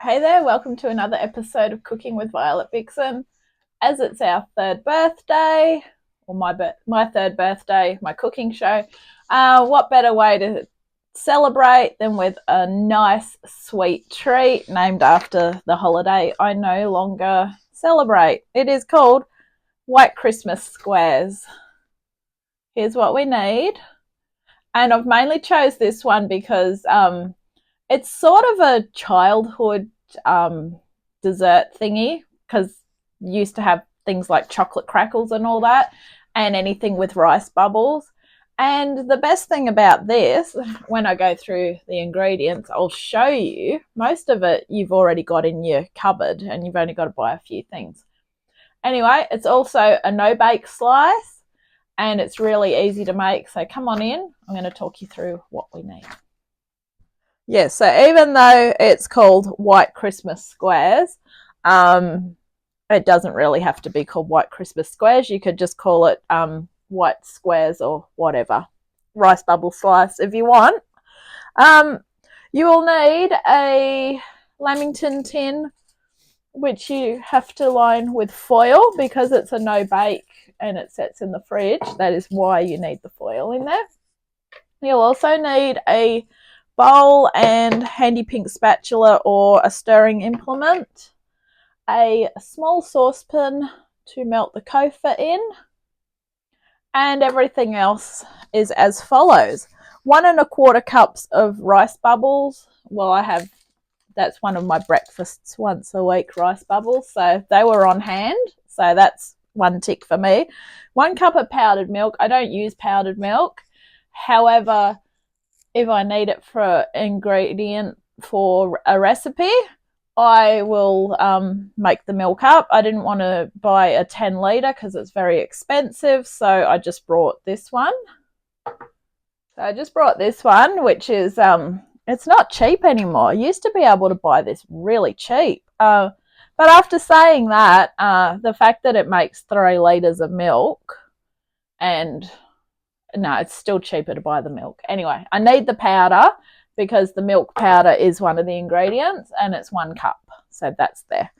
Hey there, welcome to another episode of Cooking with Violet Vixen. As it's our third birthday, or my third birthday, my cooking show, what better way to celebrate than with a nice sweet treat named after the holiday I no longer celebrate. It is called White Christmas Squares. Here's what we need. And I've mainly chose this one because it's sort of a childhood dessert thingy, because you used to have things like chocolate crackles and all that, and anything with rice bubbles. And the best thing about this, when I go through the ingredients, I'll show you most of it you've already got in your cupboard and you've only got to buy a few things. Anyway, it's also a no-bake slice and it's really easy to make. So come on in. I'm going to talk you through what we need. Yeah, so even though it's called White Christmas Squares, it doesn't really have to be called White Christmas Squares. You could just call it white squares or whatever. Rice bubble slice if you want. You will need a lamington tin, which you have to line with foil because it's a no-bake and it sets in the fridge. That is why you need the foil in there. You'll also need a bowl and handy pink spatula or a stirring implement, a small saucepan to melt the kofa in, and everything else is as follows. 1¼ cups of rice bubbles. Well, that's one of my breakfasts once a week, rice bubbles, so they were on hand, so that's one tick for me. 1 cup of powdered milk. I don't use powdered milk, however, if I need it for an ingredient for a recipe, I will make the milk up. I didn't want to buy a 10 litre because it's very expensive, so I just brought this one. Which is, it's not cheap anymore. I used to be able to buy this really cheap. But after saying that, the fact that it makes 3 litres of milk, and no, it's still cheaper to buy the milk. Anyway, I need the powder because the milk powder is one of the ingredients and it's 1 cup. So that's there.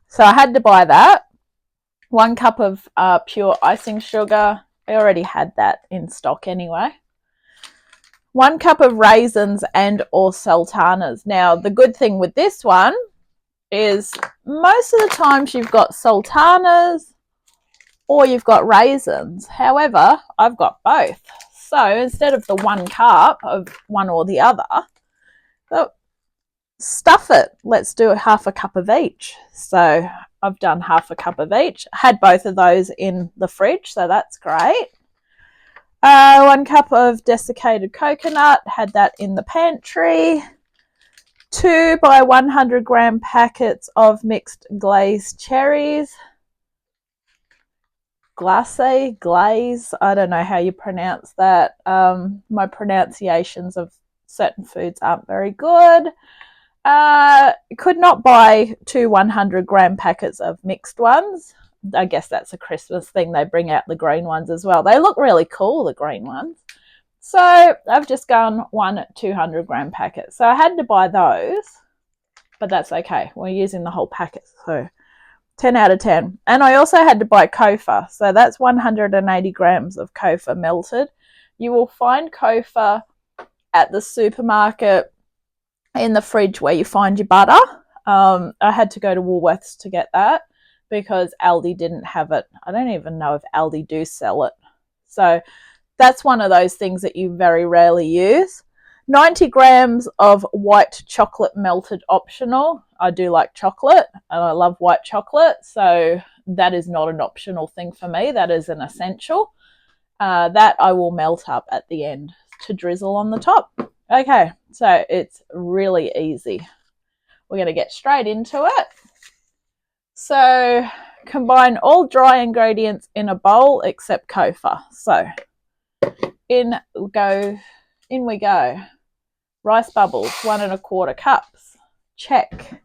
So I had to buy that. 1 cup of pure icing sugar. I already had that in stock anyway. 1 cup of raisins and or sultanas. Now, the good thing with this one is most of the times you've got sultanas or you've got raisins. However, I've got both. So instead of the 1 cup of one or the other, stuff it. Let's do 1/2 cup of each. So I've done 1/2 cup of each. Had both of those in the fridge, so that's great. 1 cup of desiccated coconut. Had that in the pantry. 2 by 100 gram packets of mixed glazed cherries. Glaze, I don't know how you pronounce that. My pronunciations of certain foods aren't very good. Could not buy 2 100 gram packets of mixed ones. I guess that's a Christmas thing. They bring out the green ones as well. They look really cool, the green ones. So I've just gone 1 200 gram packet. So I had to buy those, but that's okay. We're using the whole packet, so 10 out of 10. And I also had to buy kofa. So that's 180 grams of kofa melted. You will find kofa at the supermarket in the fridge where you find your butter. I had to go to Woolworths to get that because Aldi didn't have it. I don't even know if Aldi do sell it. So that's one of those things that you very rarely use. 90 grams of white chocolate melted, optional. I do like chocolate and I love white chocolate, so that is not an optional thing for me. That is an essential. That I will melt up at the end to drizzle on the top. Okay, so it's really easy. We're going to get straight into it. So combine all dry ingredients in a bowl except kofa. So in we go. Rice bubbles, 1 1/4 cups. Check.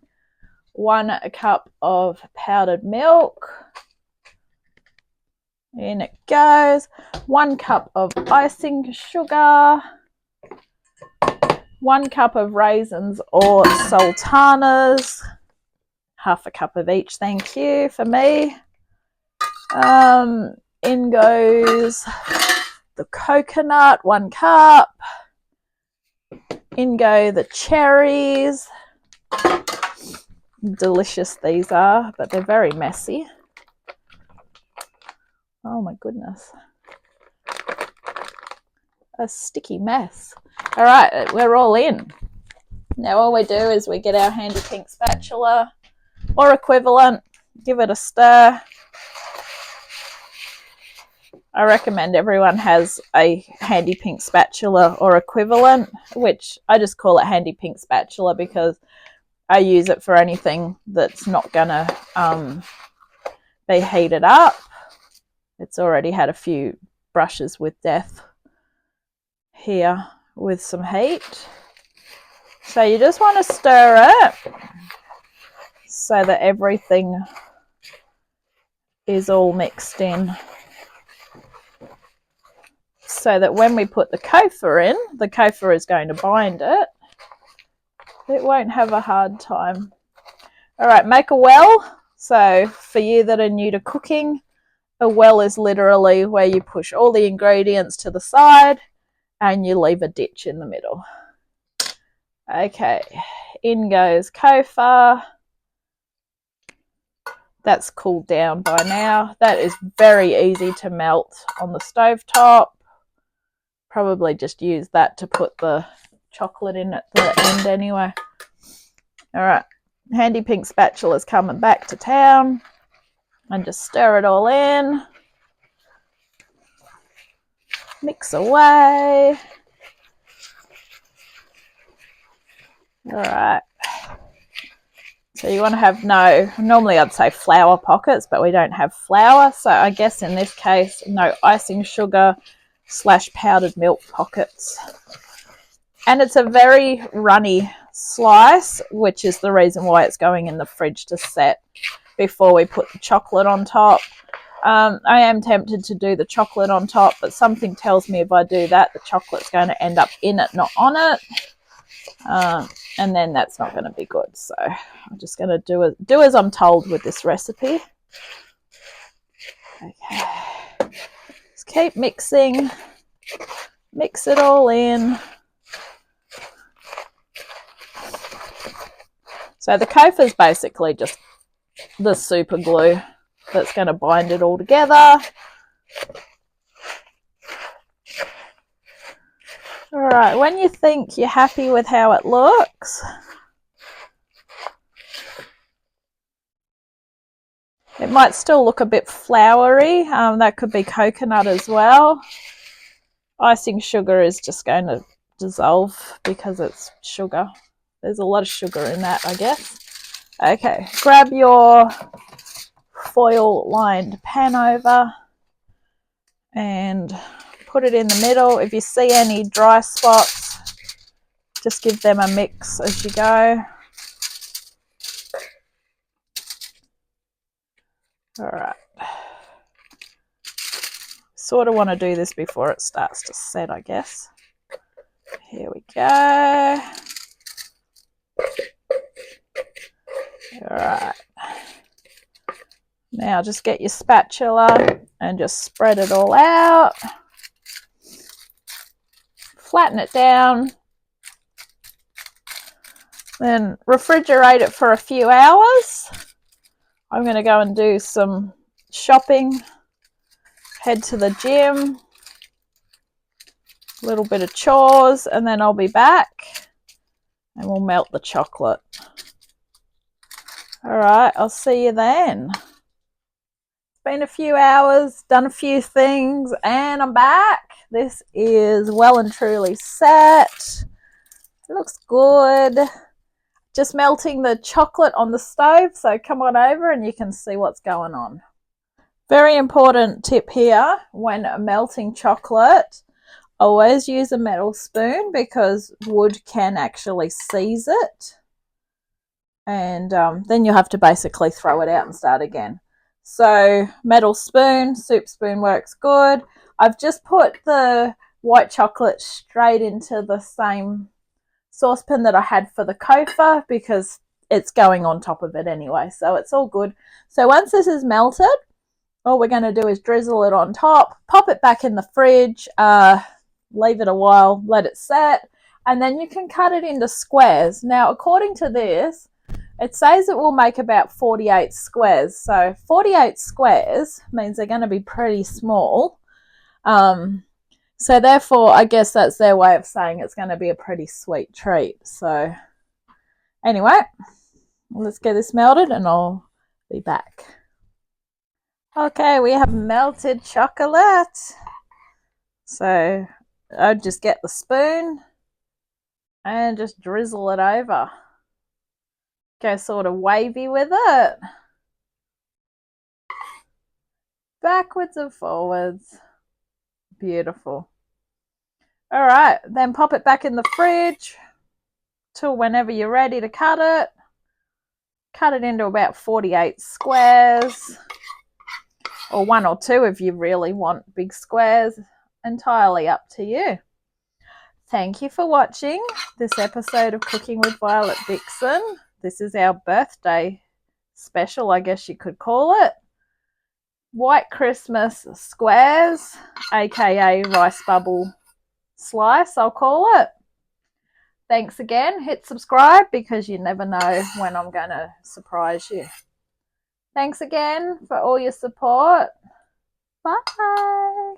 1 cup of powdered milk. In it goes. 1 cup of icing sugar. 1 cup of raisins or sultanas, half a cup of each, thank you, for me. In goes the coconut, 1 cup. In go the cherries. Delicious these are, but they're very messy. Oh my goodness. A sticky mess. All right, we're all in. Now all we do is we get our handy pink spatula or equivalent, give it a stir. I recommend everyone has a handy pink spatula or equivalent, which I just call it handy pink spatula because I use it for anything that's not gonna be heated up. It's already had a few brushes with death here with some heat. So you just want to stir it so that everything is all mixed in. So that when we put the kefir in, the kefir is going to bind it. It won't have a hard time. All right, make a well. So for you that are new to cooking, a well is literally where you push all the ingredients to the side and you leave a ditch in the middle. Okay, in goes kefir. That's cooled down by now. That is very easy to melt on the stovetop. Probably just use that to put the chocolate in at the end anyway. All right, handy pink spatula is coming back to town. And just stir it all in. Mix away. All right. So you want to have normally I'd say flour pockets, but we don't have flour. So I guess in this case, no icing sugar / powdered milk pockets. And it's a very runny slice, which is the reason why it's going in the fridge to set before we put the chocolate on top. I am tempted to do the chocolate on top, but something tells me if I do that, the chocolate's going to end up in it, not on it. And then that's not going to be good. So I'm just going to do as I'm told with this recipe. Okay. Just keep mixing. Mix it all in. So the kefir is basically just the super glue that's going to bind it all together. All right, when you think you're happy with how it looks, it might still look a bit floury. That could be coconut as well. Icing sugar is just going to dissolve because it's sugar. There's a lot of sugar in that, I guess. Okay, grab your foil-lined pan over and put it in the middle. If you see any dry spots, just give them a mix as you go. All right. Sort of want to do this before it starts to set, I guess. Here we go. All right. Now just get your spatula and just spread it all out. Flatten it down. Then refrigerate it for a few hours. I'm going to go and do some shopping. Head to the gym. A little bit of chores, and then I'll be back and we'll melt the chocolate. All right, I'll see you then. It's been a few hours, done a few things, and I'm back. This is well and truly set. It looks good. Just melting the chocolate on the stove, so come on over and you can see what's going on. Very important tip here when melting chocolate. Always use a metal spoon because wood can actually seize it. And then you'll have to basically throw it out and start again. So metal spoon, soup spoon works good. I've just put the white chocolate straight into the same saucepan that I had for the kofa because it's going on top of it anyway, so it's all good. So once this is melted, all we're going to do is drizzle it on top, pop it back in the fridge, leave it a while, let it set, and then you can cut it into squares. Now, according to this, it says it will make about 48 squares. So 48 squares means they're going to be pretty small. So therefore, I guess that's their way of saying it's going to be a pretty sweet treat. So anyway, let's get this melted and I'll be back. Okay, we have melted chocolate. So I'd just get the spoon and just drizzle it over. Go sort of wavy with it. Backwards and forwards. Beautiful. All right, then pop it back in the fridge till whenever you're ready to cut it. Cut it into about 48 squares, or 1 or 2 if you really want big squares. Entirely up to you. Thank you for watching this episode of Cooking with Violet Vixen. This is our birthday special, I guess you could call it. White Christmas squares, aka rice bubble slice, I'll call it. Thanks again. Hit subscribe because you never know when I'm going to surprise you. Thanks again for all your support. Bye.